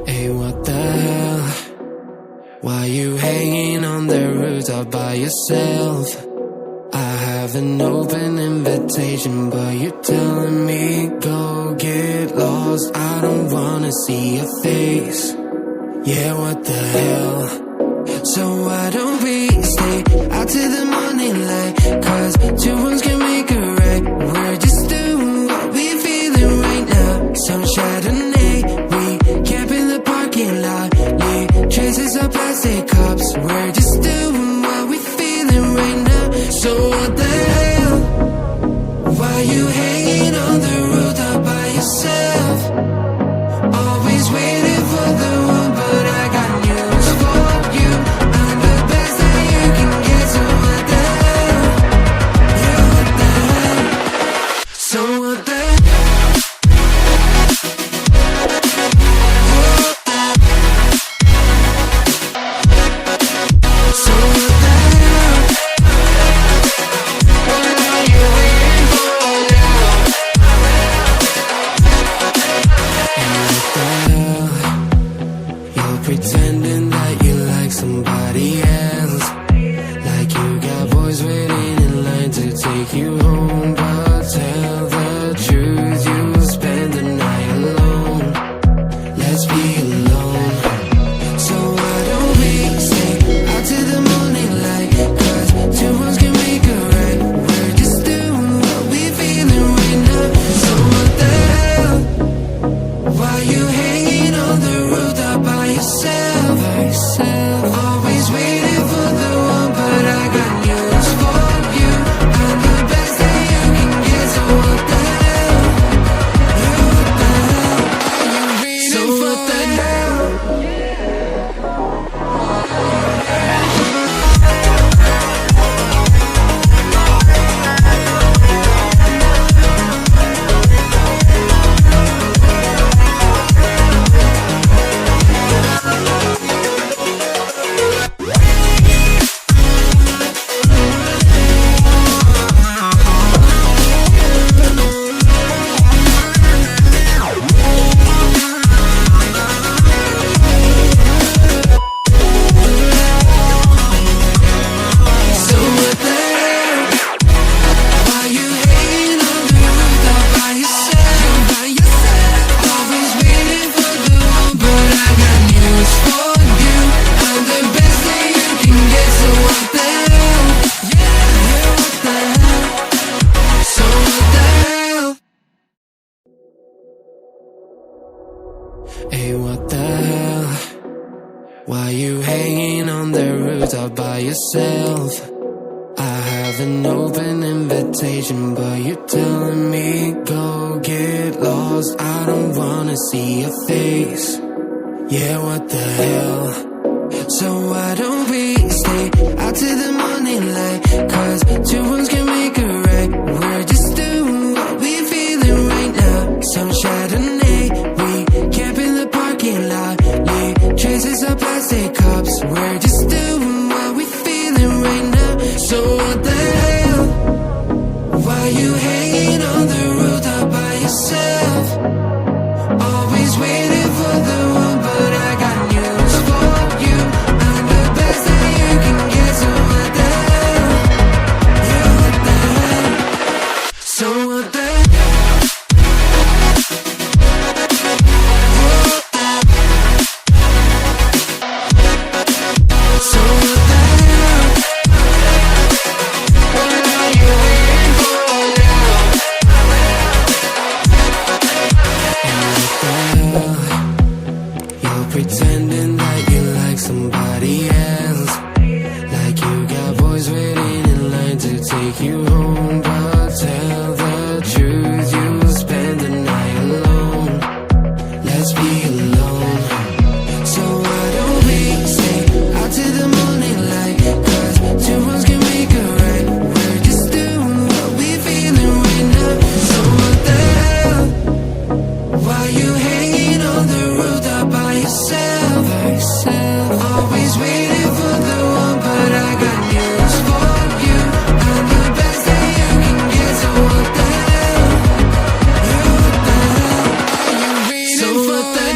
Hey, what the hell? Why you hanging on the rooftop by yourself? I have an open invitation, but you're telling me go get lost. I don't wanna see your face. Yeah, what the hell? So why don't we stay out till the morning light? Cause two wrongs can make a right. We're just doing what we feeling right now. Some Chardonnay, we camp in the parking lot. Leave traces of plastic cups. We're just doing what we feeling right now. So what the hell? Why you hanging on the rooftop by yourself? Always waiting for the one, but I got news for you. I'm the best that you can get, so what the hell? Yeah, what the hell? So what the hell? So what the hell? What are you waiting for now? And what the hell? You're pretending that you like somebody else, like you got boys waiting in line to take you home. But tell the truth, you'll spend the night alone. Let's be alone. So why don't we stay out till the morning light? Cause two wrongs can make a right. We're just doing what we feeling right now. So what the hell? Why you hanging on the rooftop by yourself? Always waiting for the one, but I got news for you. I'm the best that you can get, so what the hell? Yeah, what the hell? So what the hell? So what the hell? Why you hanging on the rooftop by yourself? Always waiting for the one, but I got news for you. I'm the best that you can get, so what the hell? Yeah, what the hell? So what the hell? Hey, what the hell? Why you hanging on the rooftop by yourself? I have an open invitation, but you're telling me go get lost. I don't wanna see your face. Yeah, what the hell? So why don't we stay out till the morning light? Cause two wrongs can make a right. We're just doing what we feeling right now. Some Chardonnay, we camp in the parking lot. Leave traces of plastic cups. We're just doing what we feeling right now. So what the hell? Why you hanging on the rooftop by yourself? Always waiting for the one, but I got news for you. I'm the best that you can get, so what the hell? know what the